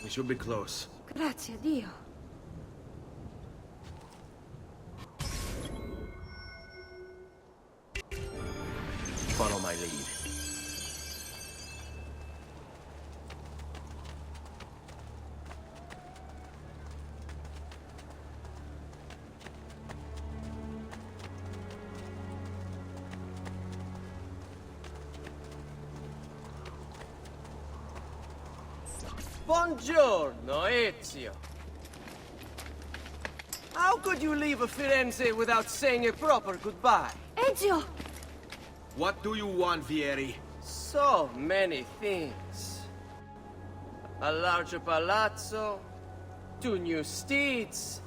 We should be close. Grazie a Dio. Follow my lead. Buongiorno, Ezio. How could you leave a Firenze without saying a proper goodbye? Ezio! What do you want, Vieri? So many things. A larger palazzo, 2 new steeds,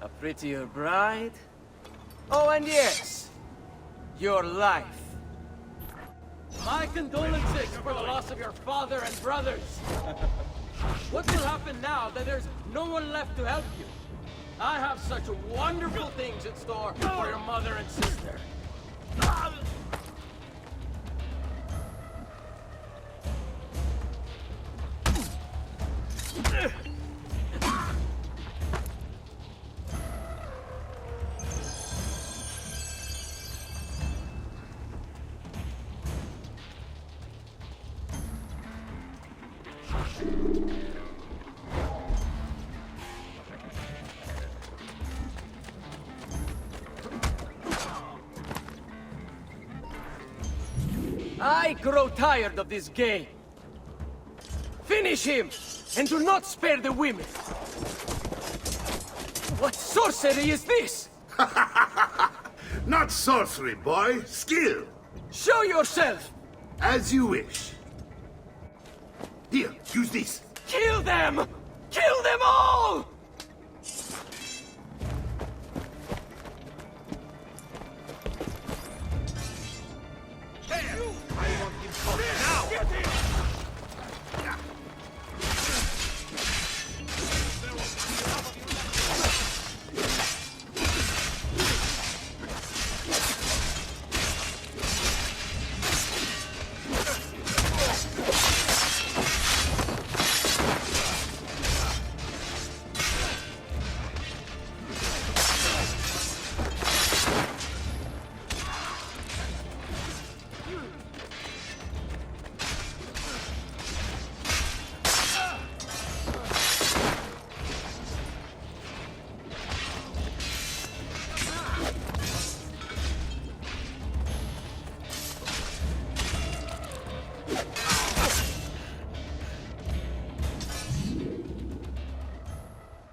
a prettier bride. Oh, and yes, your life. My condolences for the loss of your father and brothers. What will happen now that there's no one left to help you? I have such wonderful things in store for your mother and sister. I grow tired of this game. Finish him, and do not spare the women. What sorcery is this? Not sorcery, boy. Skill. Show yourself! As you wish. Here, use this. Kill them! Kill them all!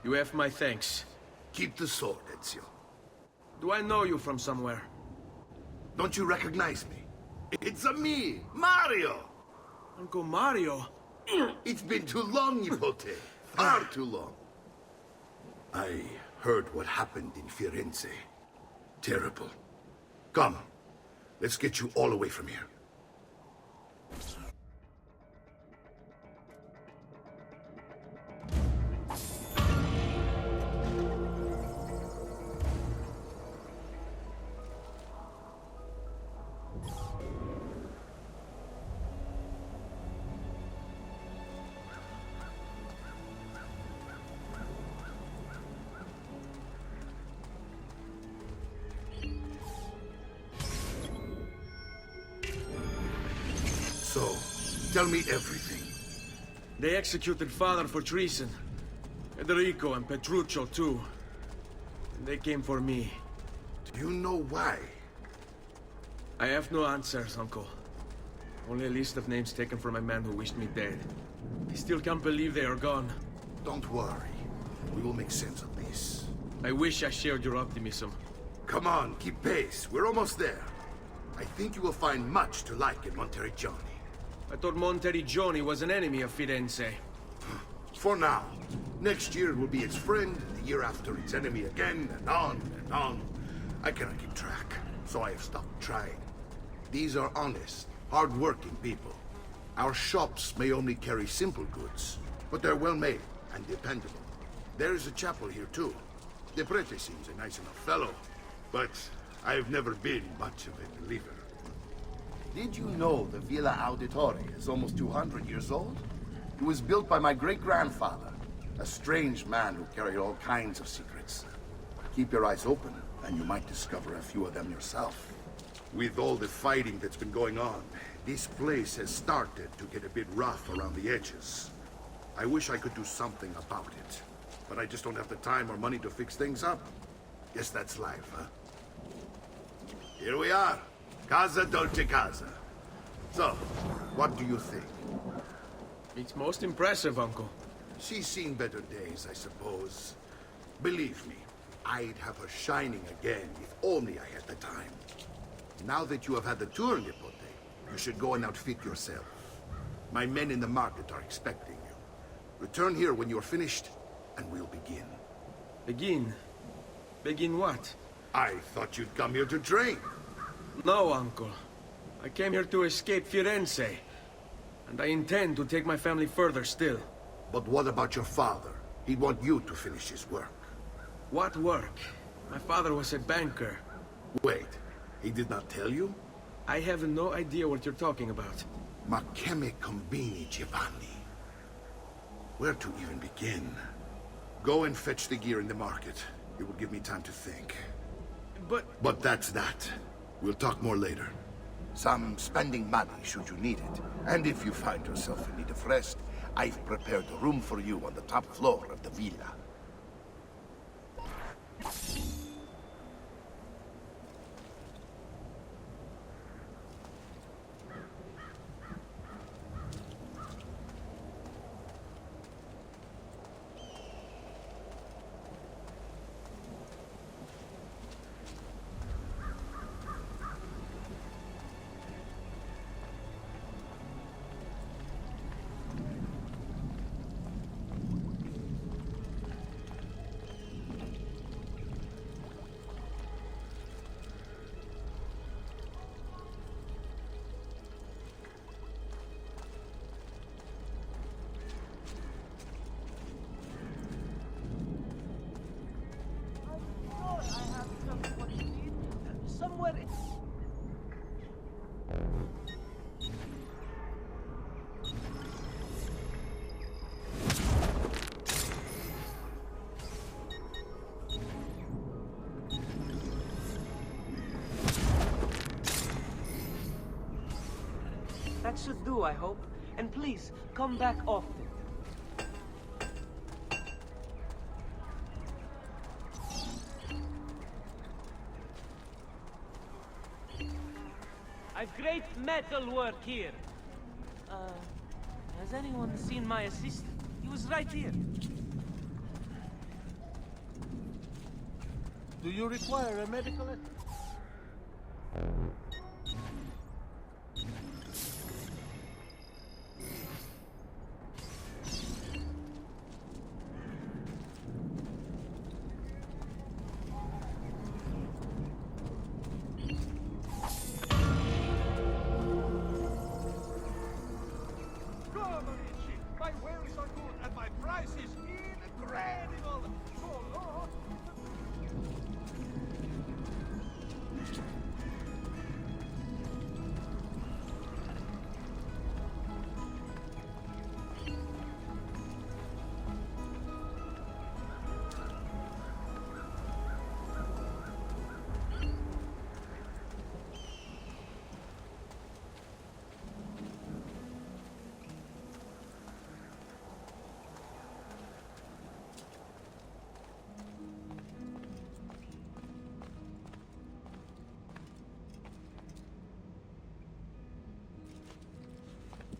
You have my thanks. Keep the sword, Ezio. Do I know you from somewhere? Don't you recognize me? It's a me, Mario! Uncle Mario? It's been too long, Nipote. Far too long. I heard what happened in Firenze. Terrible. Come, let's get you all away from here. So, tell me everything. They executed father for treason. Federico and Petruccio, too. And they came for me. Do you know why? I have no answers, Uncle. Only a list of names taken from a man who wished me dead. I still can't believe they are gone. Don't worry. We will make sense of this. I wish I shared your optimism. Come on, keep pace. We're almost there. I think you will find much to like in Monteriggioni. I thought Monteriggioni was an enemy of Firenze. For now. Next year it will be its friend, the year after its enemy again, and on and on. I cannot keep track, so I have stopped trying. These are honest, hard-working people. Our shops may only carry simple goods, but they're well-made and dependable. There is a chapel here, too. The prete seems a nice enough fellow, but I've never been much of a believer. Did you know the Villa Auditore is almost 200 years old? It was built by my great-grandfather, a strange man who carried all kinds of secrets. Keep your eyes open, and you might discover a few of them yourself. With all the fighting that's been going on, this place has started to get a bit rough around the edges. I wish I could do something about it, but I just don't have the time or money to fix things up. Guess that's life, huh? Here we are. Casa Dolce Casa. So, what do you think? It's most impressive, Uncle. She's seen better days, I suppose. Believe me, I'd have her shining again if only I had the time. Now that you have had the tour, Nipote, you should go and outfit yourself. My men in the market are expecting you. Return here when you're finished, and we'll begin. Begin? Begin what? I thought you'd come here to train. No, Uncle. I came here to escape Firenze. And I intend to take my family further still. But what about your father? He'd want you to finish his work. What work? My father was a banker. Wait, he did not tell you? I have no idea what you're talking about. Ma che me combini, Giovanni? Where to even begin? Go and fetch the gear in the market. It will give me time to think. But that's that. We'll talk more later. Some spending money should you need it. And if you find yourself in need of rest, I've prepared a room for you on the top floor of the villa. That should do, I hope. And please, come back often. I've great metal work here. Has anyone seen my assistant? He was right here. Do you require a medical attendant? My wares are good and my price is incredible! So long!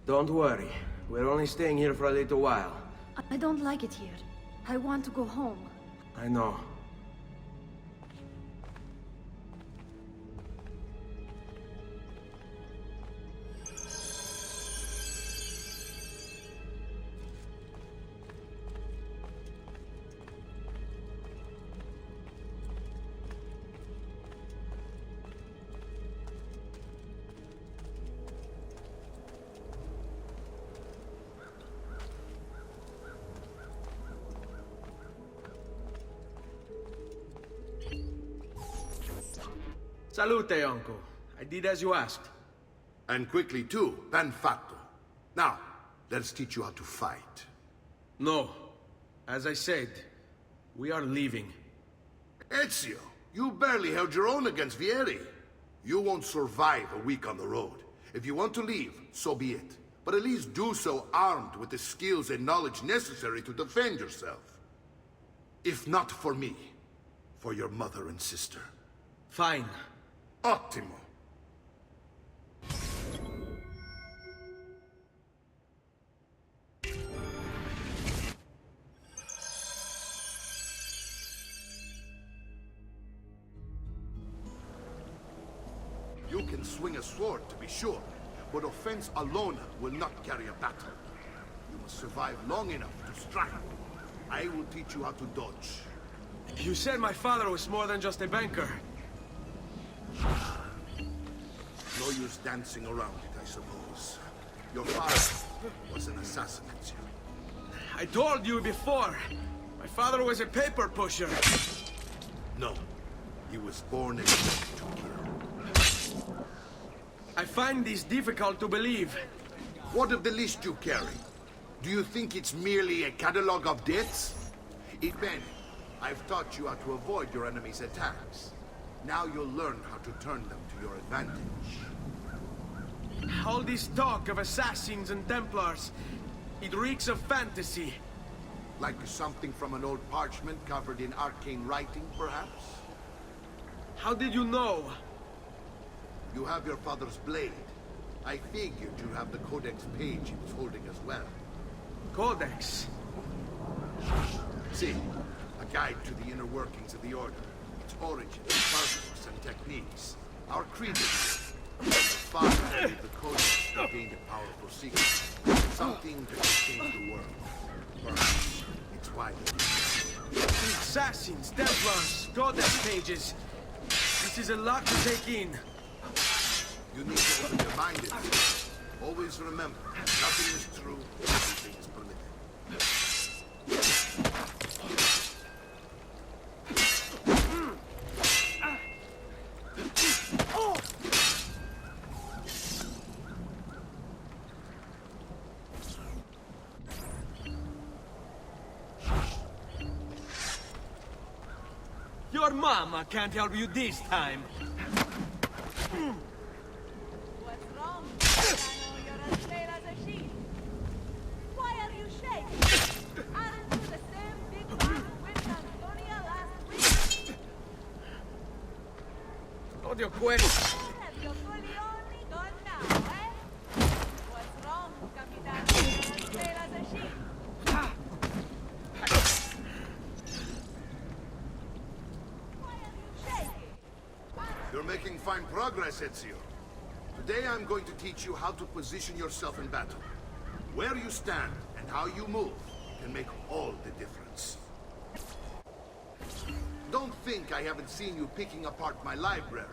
Don't worry. We're only staying here for a little while. I don't like it here. I want to go home. I know. Salute, Uncle. I did as you asked. And quickly too, ben fatto. Now, Let's teach you how to fight. No. As I said, we are leaving. Ezio, you barely held your own against Vieri. You won't survive a week on the road. If you want to leave, so be it. But at least do so armed with the skills and knowledge necessary to defend yourself. If not for me, for your mother and sister. Fine. Ottimo. You can swing a sword, to be sure, but offense alone will not carry a battle. You must survive long enough to strike. I will teach you how to dodge. You said my father was more than just a banker. No use dancing around it, I suppose. Your father was an assassin, Ezio. I told you before. My father was a paper pusher. No, he was born and bred to kill. I find this difficult to believe. What of the list you carry? Do you think it's merely a catalogue of debts? Bene, I've taught you how to avoid your enemy's attacks. Now you'll learn how to turn them to your advantage. All this talk of assassins and Templars, it reeks of fantasy. Like something from an old parchment covered in arcane writing, perhaps? How did you know? You have your father's blade. I figured you have the codex page he was holding as well. Codex? See, a guide to the inner workings of the Order. Its origin, purpose, and techniques. Our credence. Father believed the codex contained a powerful secret. Something that could change the world. Perhaps it's why Assassins, Templars, Codex pages. This is a lot to take in. you need to open your mind. Always remember, nothing is true, everything is permitted. Your mama can't help you this time. What's wrong? Milano? You're as pale as a sheet. Why are you shaking? Aren't you the same big man who went to Antonia last week? Odio questo. Have your Coleoni gone now, eh? What's wrong, Capitano? You're as pale as a sheet. Why are you shaking? You're making fine progress, Ezio. Today I'm going to teach you how to position yourself in battle. Where you stand and how you move can make all the difference. Don't think I haven't seen you picking apart my library.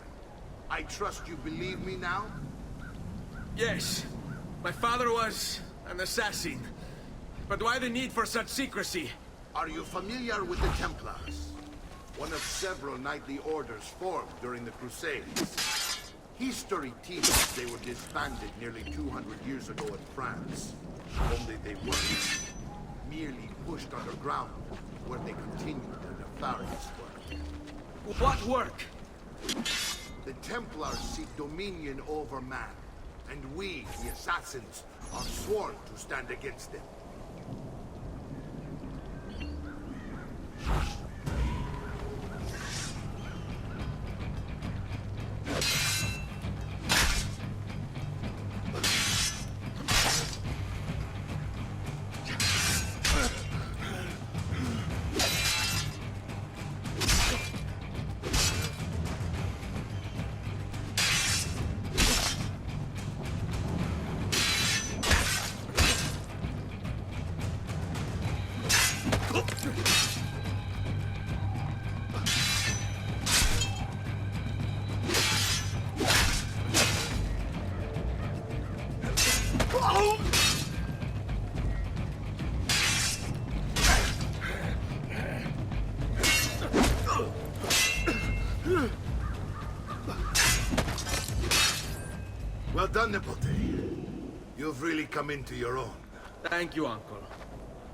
I trust you believe me now? Yes, my father was an assassin. But why the need for such secrecy? Are you familiar with the Templars? One of several knightly orders formed during the Crusades. History teaches they were disbanded nearly 200 years ago in France. Only they weren't. Merely pushed underground, where they continued their nefarious work. What work? The Templars seek dominion over man, and we, the assassins, are sworn to stand against them. Well done, Nipote. You've really come into your own. Thank you, Uncle,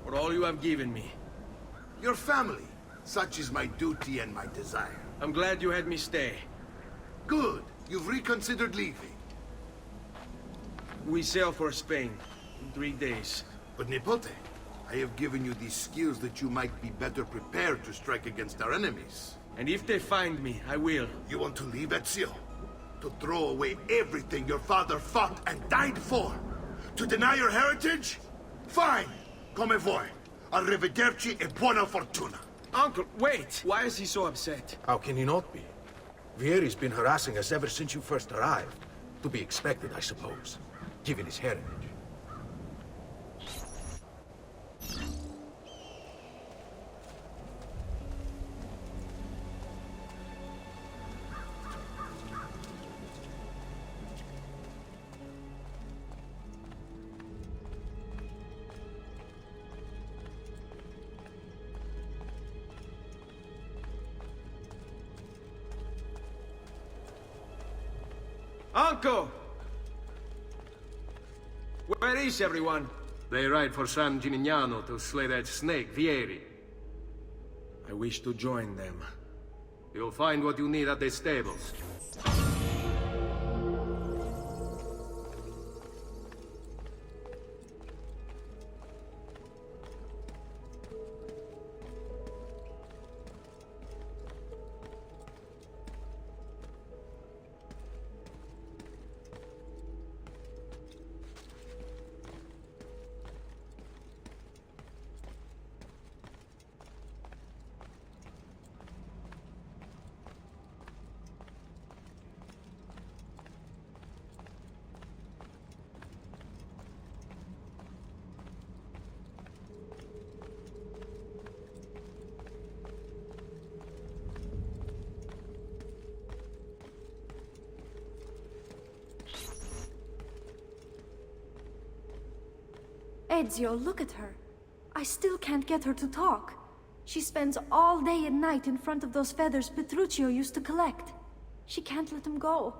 for all you have given me. Your family. Such is my duty and my desire. I'm glad you had me stay. Good. You've reconsidered leaving. We sail for Spain in 3 days. But Nipote, I have given you these skills that you might be better prepared to strike against our enemies. And if they find me, I will. You want to leave Ezio? To throw away everything your father fought and died for? To deny your heritage? Fine! Come vuoi. Arrivederci e buona fortuna. Uncle, wait! Why is he so upset? How can he not be? Vieri's been harassing us ever since you first arrived. To be expected, I suppose, given his heritage. Uncle! Where is everyone? They ride for San Gimignano to slay that snake, Vieri. I wish to join them. You'll find what you need at the stables. Ezio, look at her. I still can't get her to talk. She spends all day and night in front of those feathers Petruchio used to collect. She can't let them go.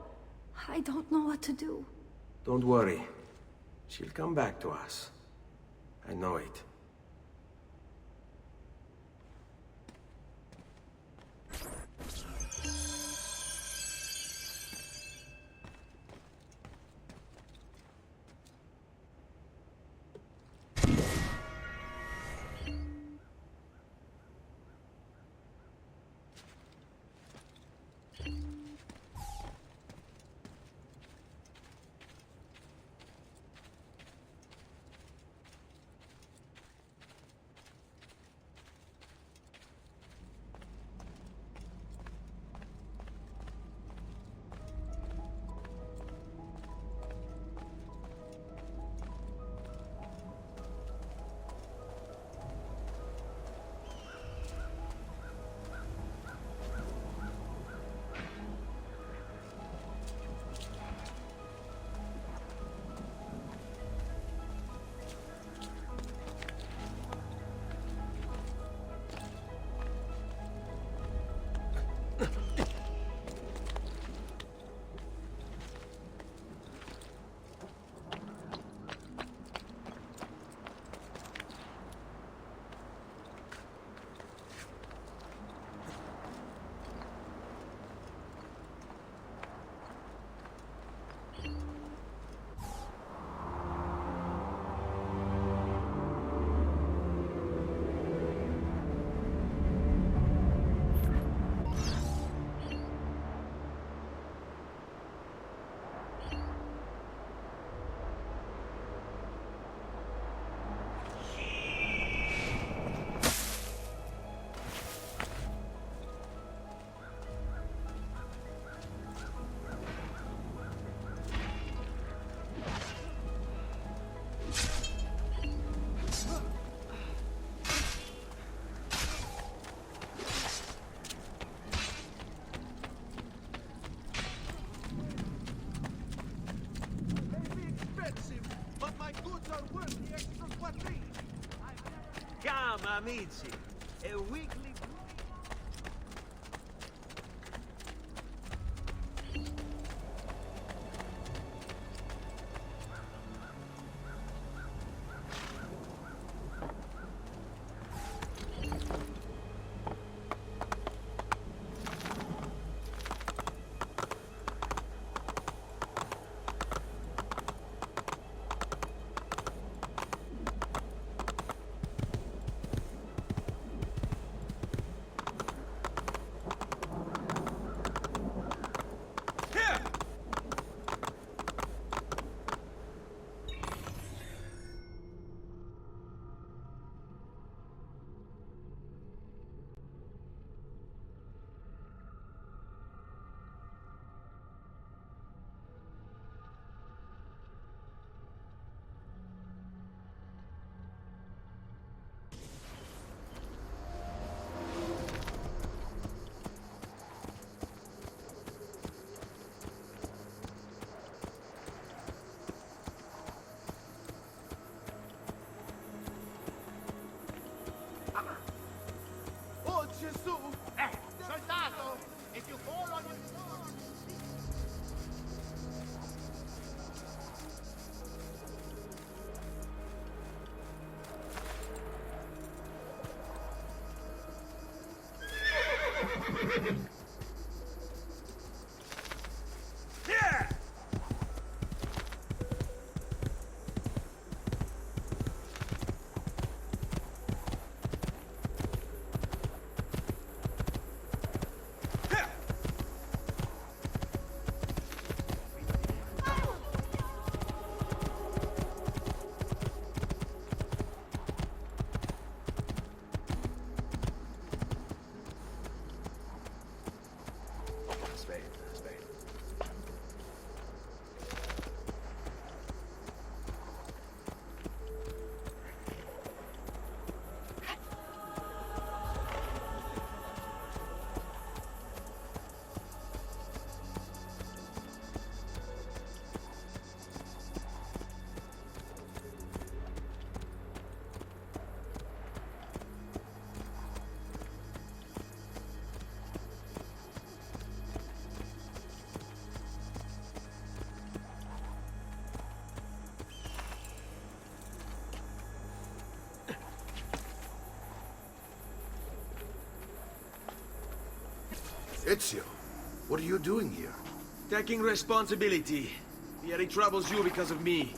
I don't know what to do. Don't worry. She'll come back to us. I know it. Come, amici. A weekly... Ezio, what are you doing here? Taking responsibility. Vieri troubles you because of me.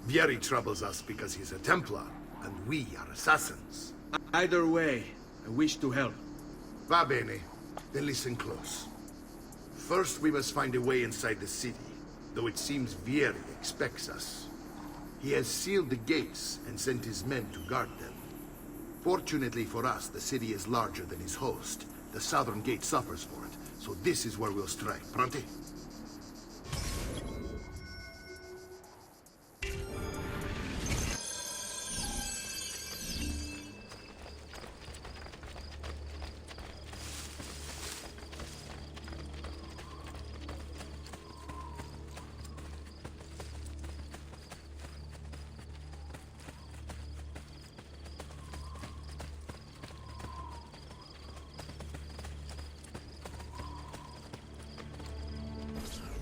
Vieri troubles us because he's a Templar, and we are assassins. Either way, I wish to help. Va bene. Then listen close. First, we must find a way inside the city, though it seems Vieri expects us. He has sealed the gates and sent his men to guard them. Fortunately for us, the city is larger than his host. The southern gate suffers for it, so this is where we'll strike. Pronti?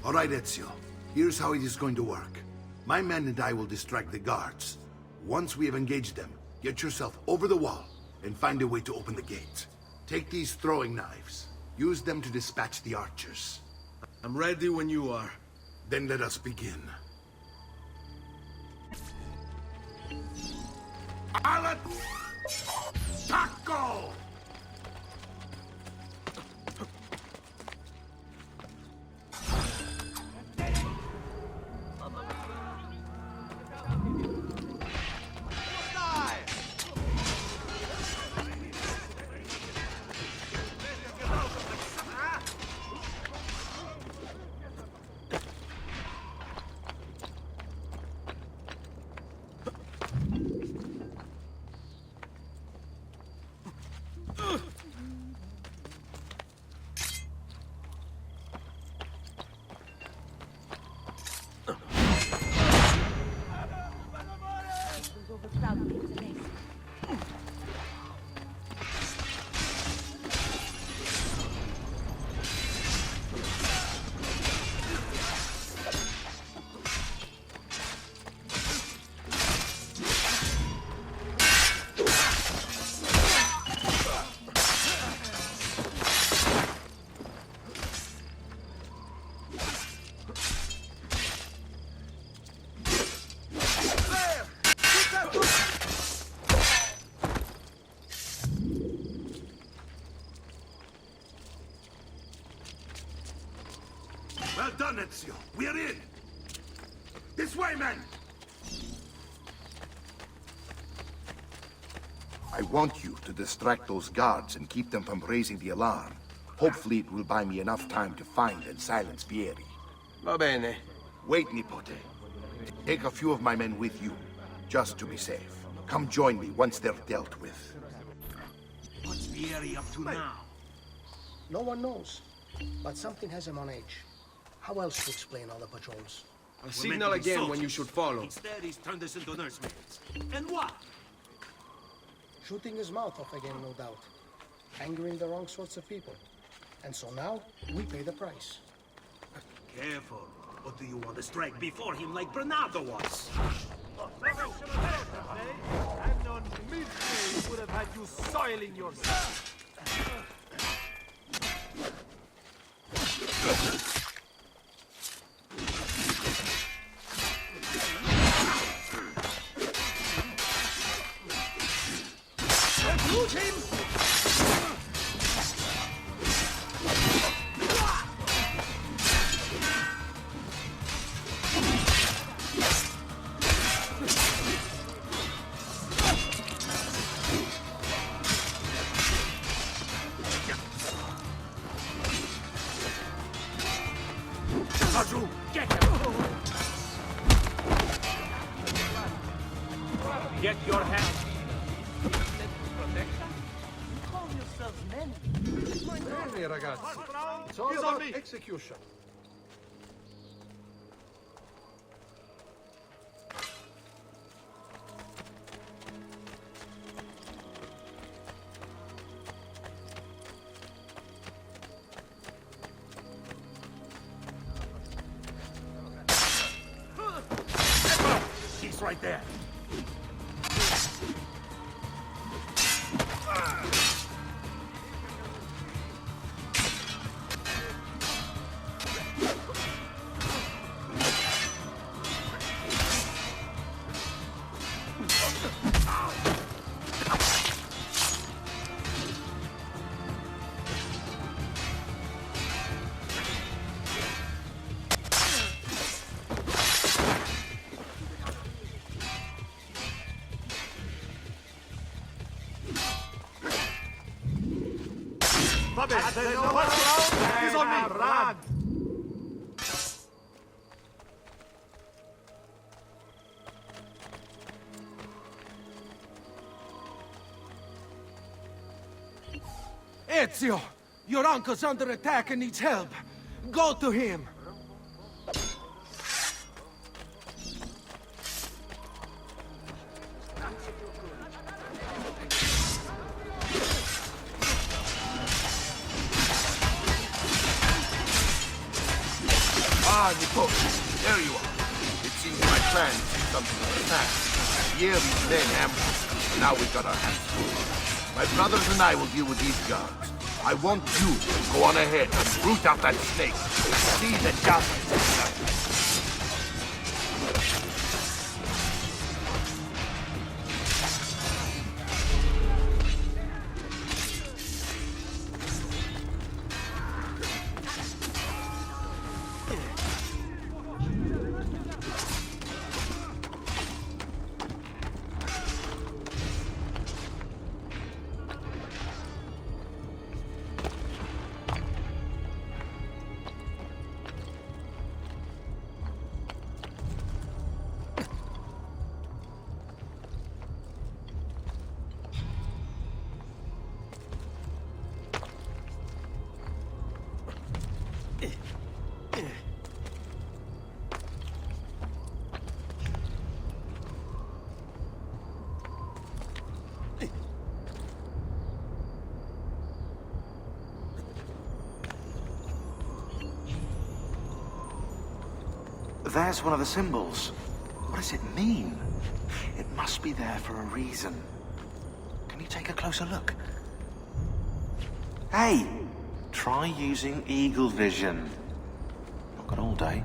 All right, Ezio. Here's how it is going to work. My men and I will distract the guards. Once we have engaged them, get yourself over the wall and find a way to open the gate. Take these throwing knives. Use them to dispatch the archers. I'm ready when you are. Then let us begin. Al Taco! Well done, Ezio. We're in. This way, men! I want you to distract those guards and keep them from raising the alarm. Hopefully it will buy me enough time to find and silence Vieri. Va bene. Wait, Nipote. Take a few of my men with you, just to be safe. Come join me once they're dealt with. What's Vieri up to now? No one knows, but something has him on edge. How else to explain all the patrols? I'll signal again when you should follow. Instead, he's turned us into nursemaids. And what? Shooting his mouth off again, no doubt. Angering the wrong sorts of people. And so now, we pay the price. Careful. Or do you want to strike before him like Bernardo was? I've known midday would have had you soiling yourself. Lose him! Get him! Get your hand! Call yourselves men. Bene, ragazzi. It's all about execution. He's right there. He's on me! Run! Ezio! Your uncle's under attack and needs help. Go to him! Ah, Nico, there you are. It seems my plan did something of a snack. Vieri's men ambushed us. Now we've got our hands full. My brothers and I will deal with these guards. I want you to go on ahead and root out that snake. See that justice is done. There's one of the symbols. What does it mean? It must be there for a reason. Can you take a closer look? Hey! Try using eagle vision. Not got all day.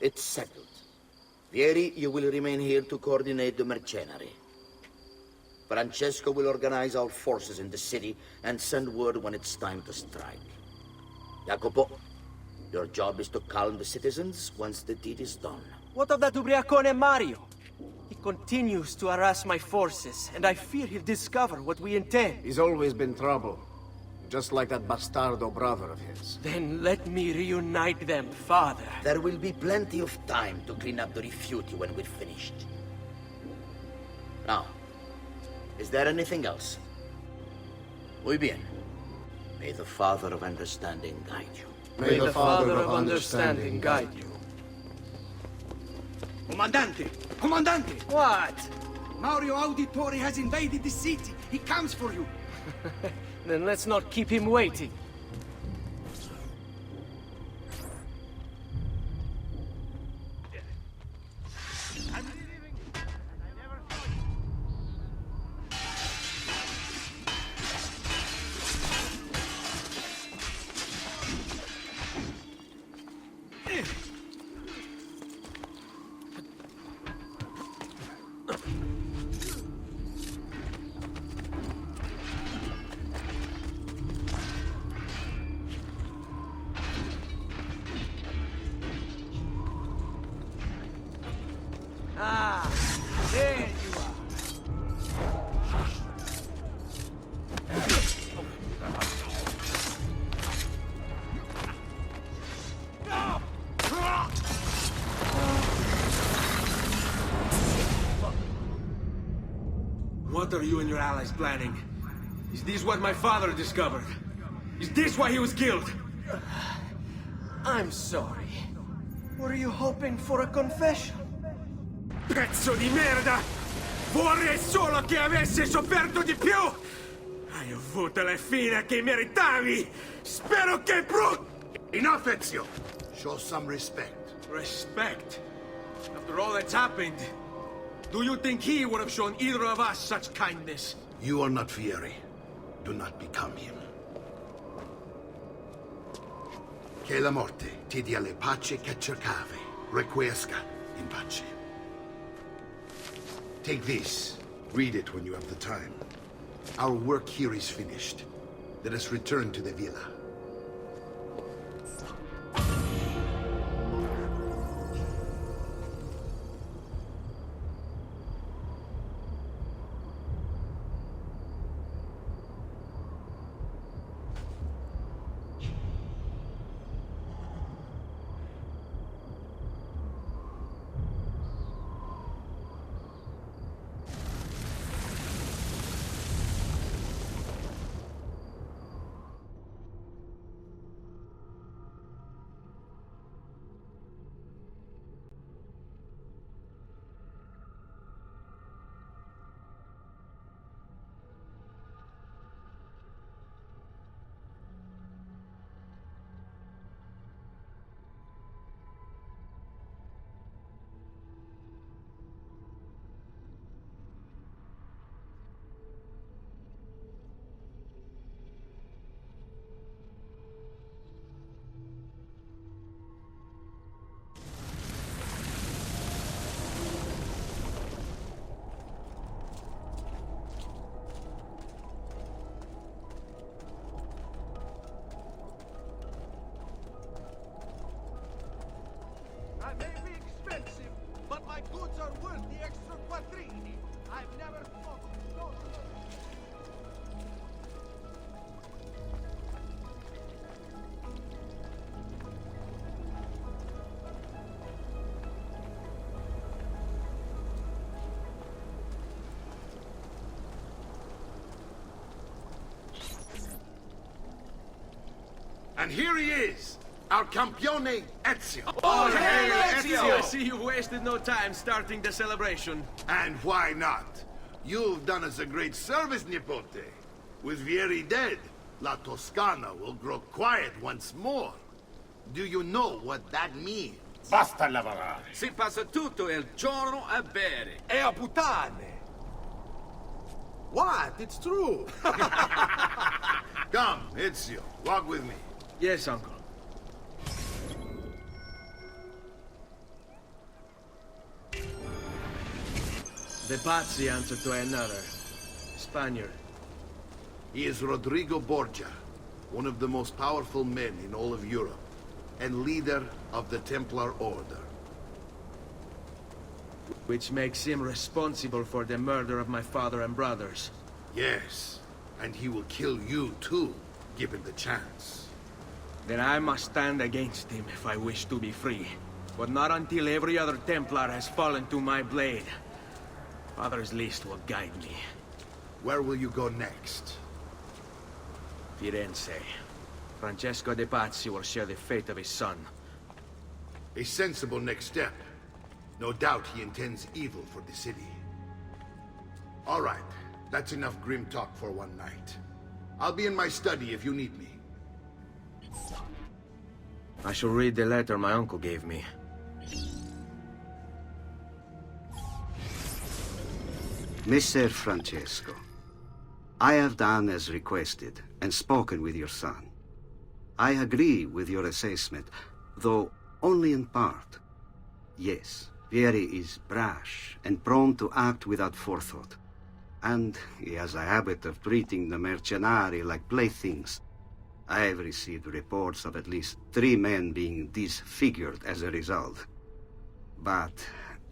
It's settled. Vieri, you will remain here to coordinate the mercenary. Francesco will organize our forces in the city and send word when it's time to strike. Jacopo, your job is to calm the citizens once the deed is done. What of that ubriacone Mario? He continues to harass my forces, and I fear he'll discover what we intend. He's always been trouble. Just like that bastardo brother of his. Then let me reunite them, father. There will be plenty of time to clean up the refuti when we're finished. Now, is there anything else? Muy bien. May the Father of Understanding guide you. May the Father of Understanding guide you. Comandante! Comandante! What? Mario Auditore has invaded the city. He comes for you. Then let's not keep him waiting. Ah, there you are. What are you and your allies planning? Is this what my father discovered? Is this why he was killed? I'm sorry. Were you hoping for a confession? Pezzo di merda! Vorrei solo che avessi sofferto di più! Hai avuto la fine che meritavi! Spero che Enough, Ezio! Show some respect. Respect? After all that's happened, do you think he would have shown either of us such kindness? You are not Fieri. Do not become him. Che la morte ti dia le pace che cercavi. Requiesca in pace. Take this. Read it when you have the time. Our work here is finished. Let us return to the villa. I may be expensive, but my goods are worth the extra quattrini. I've never thought of so. And here he is, our campione Ezio. Oh, hey, Ezio! I see you wasted no time starting the celebration. And why not? You've done us a great service, Nipote. With Vieri dead, La Toscana will grow quiet once more. Do you know what that means? Basta lavorare. Si passa tutto il giorno a bere. E a puttane. What? It's true. Come, Ezio, walk with me. Yes, uncle. De Pazzi answered to another. Spaniard. He is Rodrigo Borgia, one of the most powerful men in all of Europe, and leader of the Templar Order. Which makes him responsible for the murder of my father and brothers. Yes, and he will kill you too, given the chance. Then I must stand against him if I wish to be free. But not until every other Templar has fallen to my blade. Father's list will guide me. Where will you go next? Firenze. Francesco de Pazzi will share the fate of his son. A sensible next step. No doubt he intends evil for the city. All right, that's enough grim talk for one night. I'll be in my study if you need me. I shall read the letter my uncle gave me. Messer Francesco, I have done as requested and spoken with your son. I agree with your assessment, though only in part. Yes, Vieri is brash and prone to act without forethought. And he has a habit of treating the mercenari like playthings. I have received reports of at least 3 men being disfigured as a result. But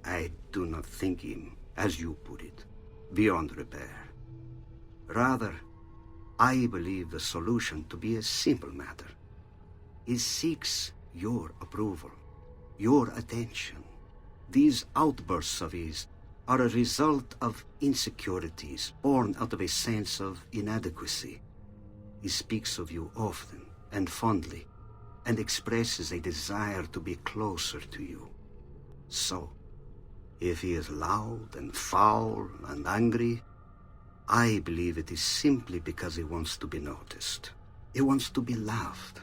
I do not think him, as you put it, beyond repair. Rather, I believe the solution to be a simple matter. He seeks your approval, your attention. These outbursts of his are a result of insecurities born out of a sense of inadequacy. He speaks of you often and fondly, and expresses a desire to be closer to you. So, if he is loud and foul and angry, I believe it is simply because he wants to be noticed. He wants to be loved.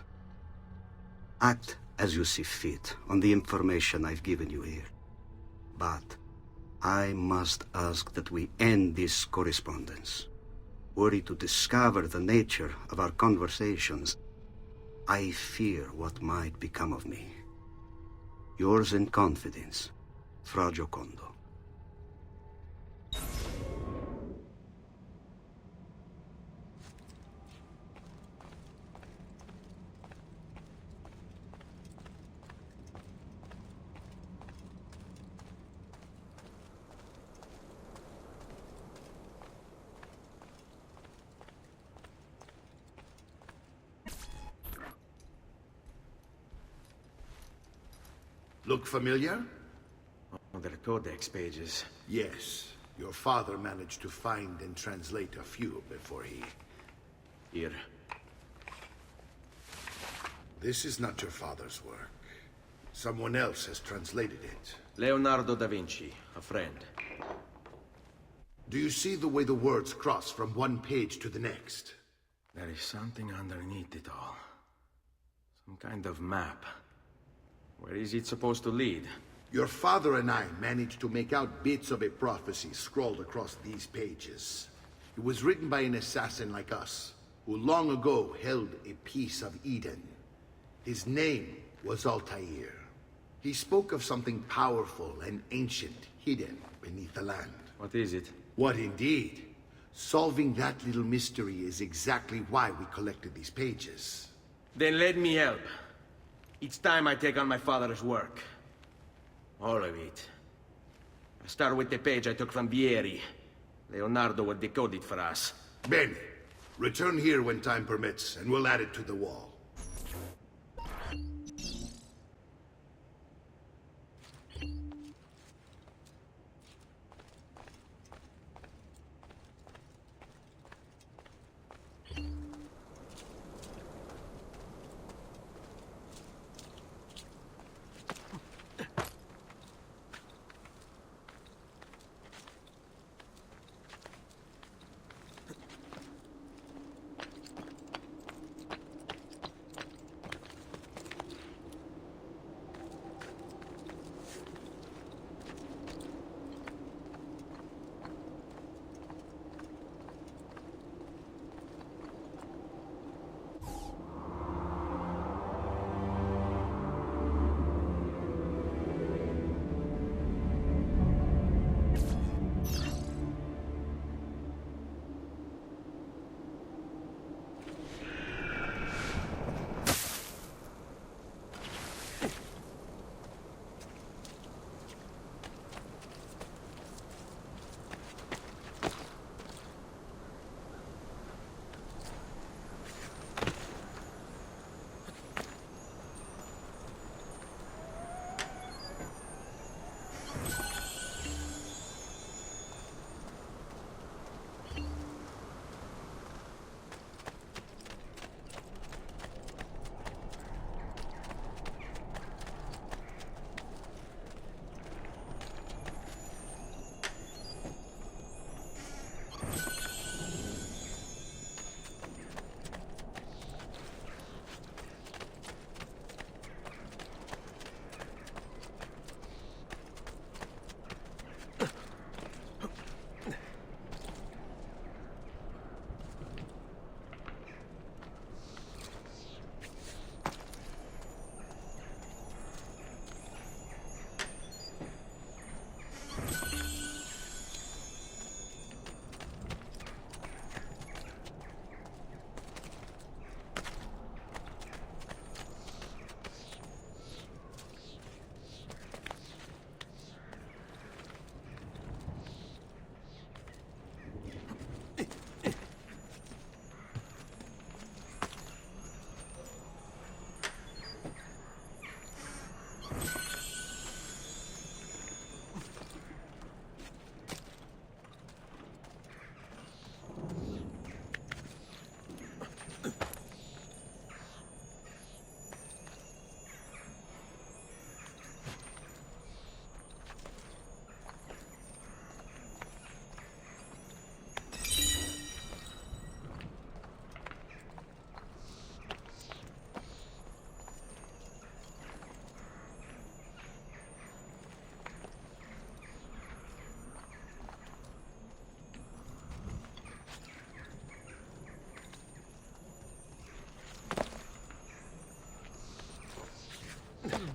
Act as you see fit on the information I've given you here. But I must ask that we end this correspondence. Were he to discover the nature of our conversations, I fear what might become of me. Yours in confidence, Fra Giocondo. Look familiar? Oh, they're codex pages. Yes. Your father managed to find and translate a few before he... Here. This is not your father's work. Someone else has translated it. Leonardo da Vinci, a friend. Do you see the way the words cross from one page to the next? There is something underneath it all. Some kind of map. Where is it supposed to lead? Your father and I managed to make out bits of a prophecy scrawled across these pages. It was written by an assassin like us, who long ago held a piece of Eden. His name was Altair. He spoke of something powerful and ancient hidden beneath the land. What is it? What indeed? Solving that little mystery is exactly why we collected these pages. Then let me help. Each time I take on my father's work. All of it. I start with the page I took from Vieri. Leonardo would decode it for us. Bene. Return here when time permits, and we'll add it to the wall.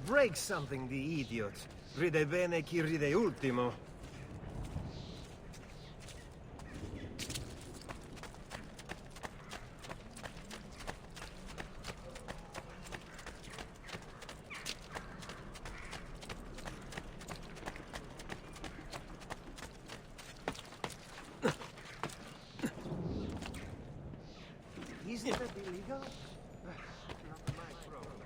break something, the idiot. Ride bene chi ride ultimo. Isn't that illegal? Not my problem.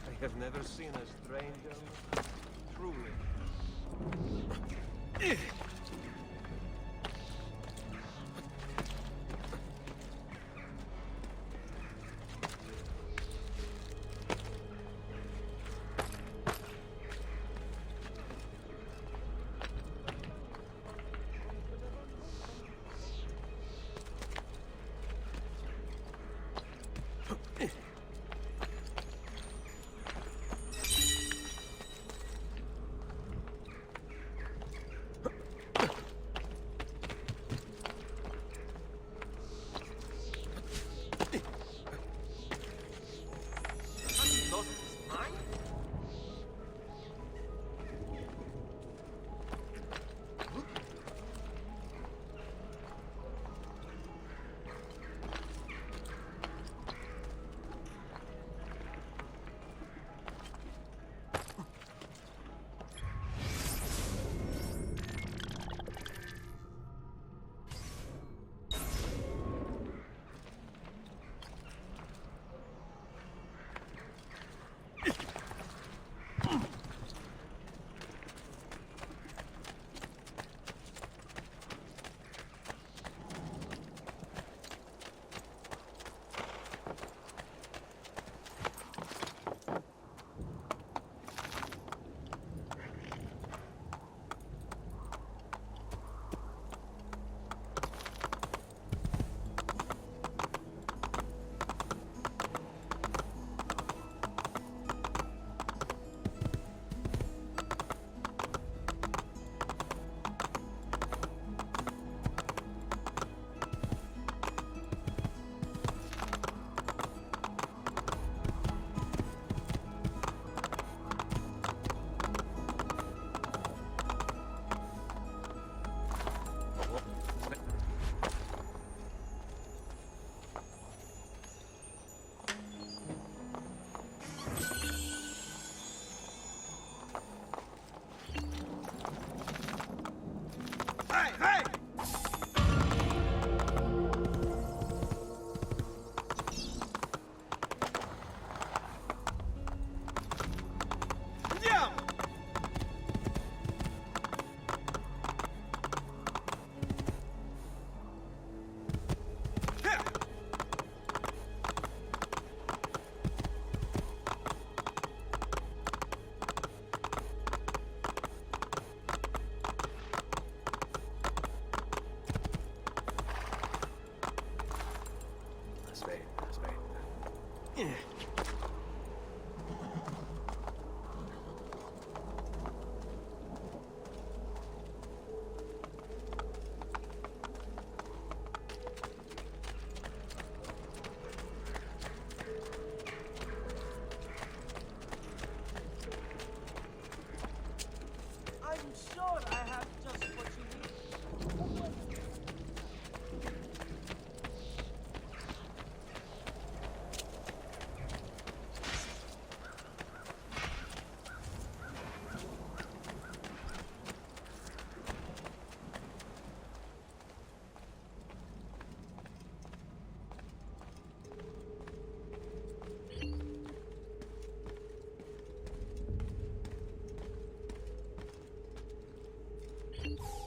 I have never seen a stranger, truly. I'm sure I have just what you need.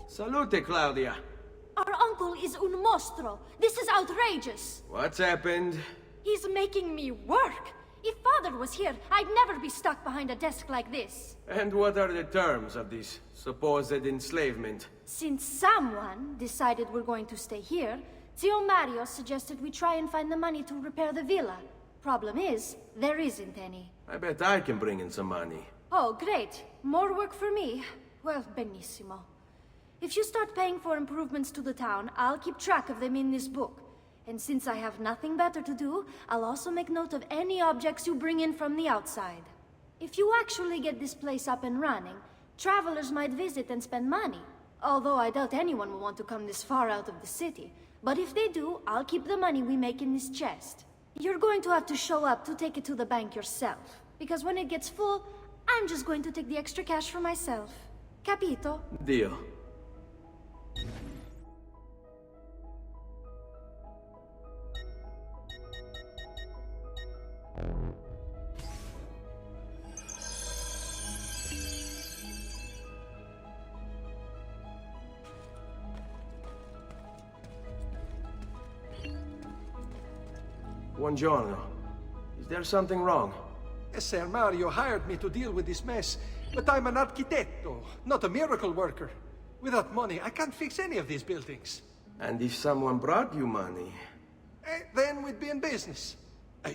Salute, Claudia. Our uncle is un mostro. This is outrageous. What's happened? He's making me work. If Father was here, I'd never be stuck behind a desk like this. And what are the terms of this supposed enslavement? Since someone decided we're going to stay here, Zio Mario suggested we try and find the money to repair the villa. Problem is, there isn't any. I bet I can bring in some money. Oh, great. More work for me. Well, benissimo. If you start paying for improvements to the town, I'll keep track of them in this book. And since I have nothing better to do, I'll also make note of any objects you bring in from the outside. If you actually get this place up and running, travelers might visit and spend money. Although I doubt anyone will want to come this far out of the city. But if they do, I'll keep the money we make in this chest. You're going to have to show up to take it to the bank yourself. Because when it gets full, I'm just going to take the extra cash for myself. Capito? Deal. Buongiorno. Is there something wrong? Ser Mario hired me to deal with this mess, but I'm an architetto, not a miracle worker. Without money, I can't fix any of these buildings. And if someone brought you money? Then we'd be in business.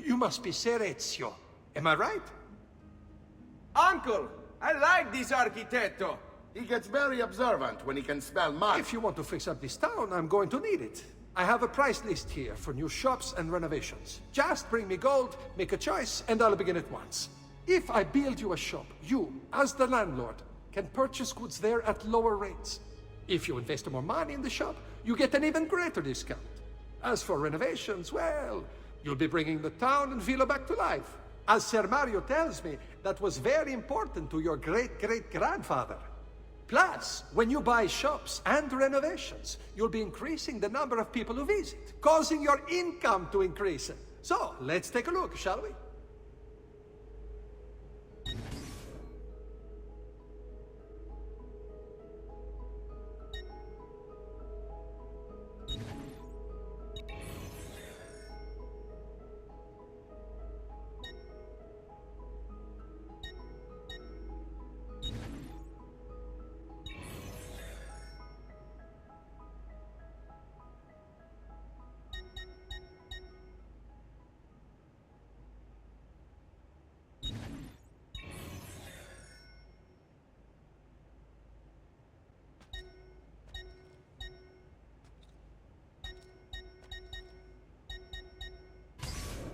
You must be Ser Ezio. Am I right? Uncle! I like this architetto! He gets very observant when he can smell mud. If you want to fix up this town, I'm going to need it. I have a price list here for new shops and renovations. Just bring me gold, make a choice, and I'll begin at once. If I build you a shop, you, as the landlord, can purchase goods there at lower rates. If you invest more money in the shop, you get an even greater discount. As for renovations, well, you'll be bringing the town and villa back to life. As Ser Mario tells me, that was very important to your great-great-grandfather. Plus, when you buy shops and renovations, you'll be increasing the number of people who visit, causing your income to increase. So, let's take a look, shall we?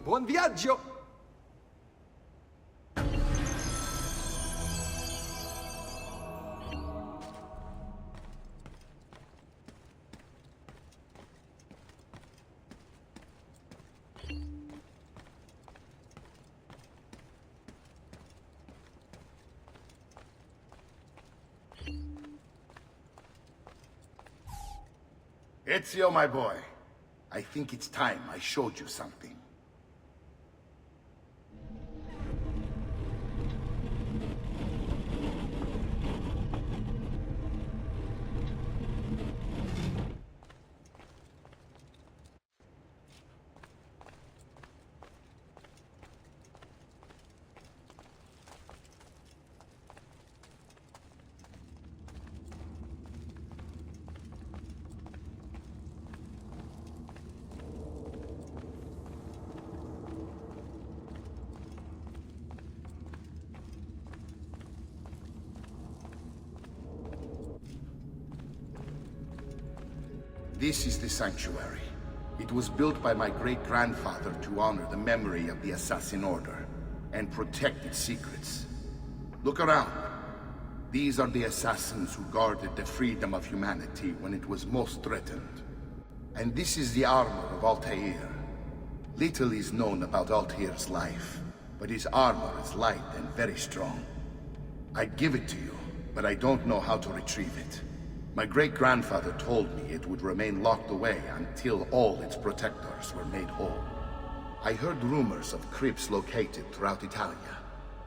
Buon viaggio! Ezio, my boy. I think it's time I showed you something. This is the sanctuary. It was built by my great-grandfather to honor the memory of the Assassin Order and protect its secrets. Look around. These are the assassins who guarded the freedom of humanity when it was most threatened. And this is the armor of Altair. Little is known about Altair's life, but his armor is light and very strong. I'd give it to you, but I don't know how to retrieve it. My great-grandfather told me it would remain locked away until all its protectors were made whole. I heard rumors of crypts located throughout Italia,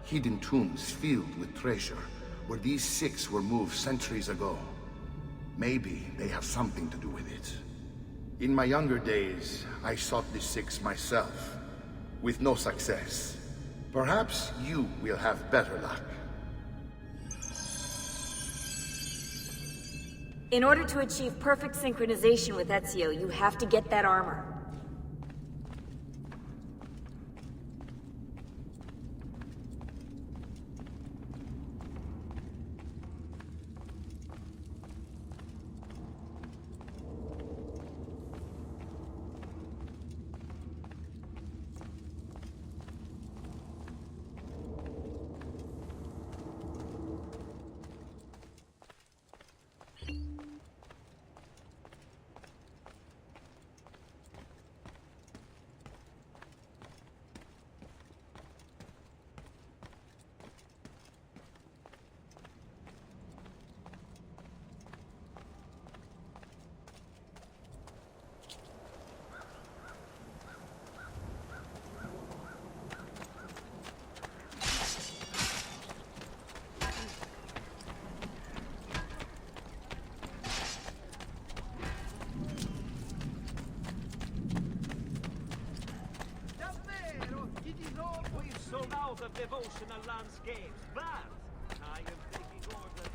hidden tombs filled with treasure, where these six were moved centuries ago. Maybe they have something to do with it. In my younger days, I sought the six myself, with no success. Perhaps you will have better luck. In order to achieve perfect synchronization with Ezio, you have to get that armor. Sold out of devotional landscapes, but I am taking orders.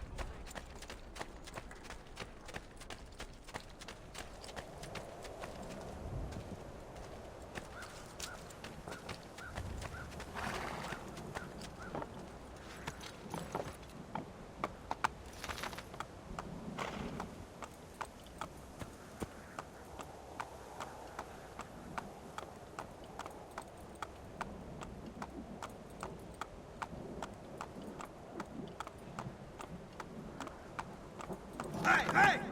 Hey, hey!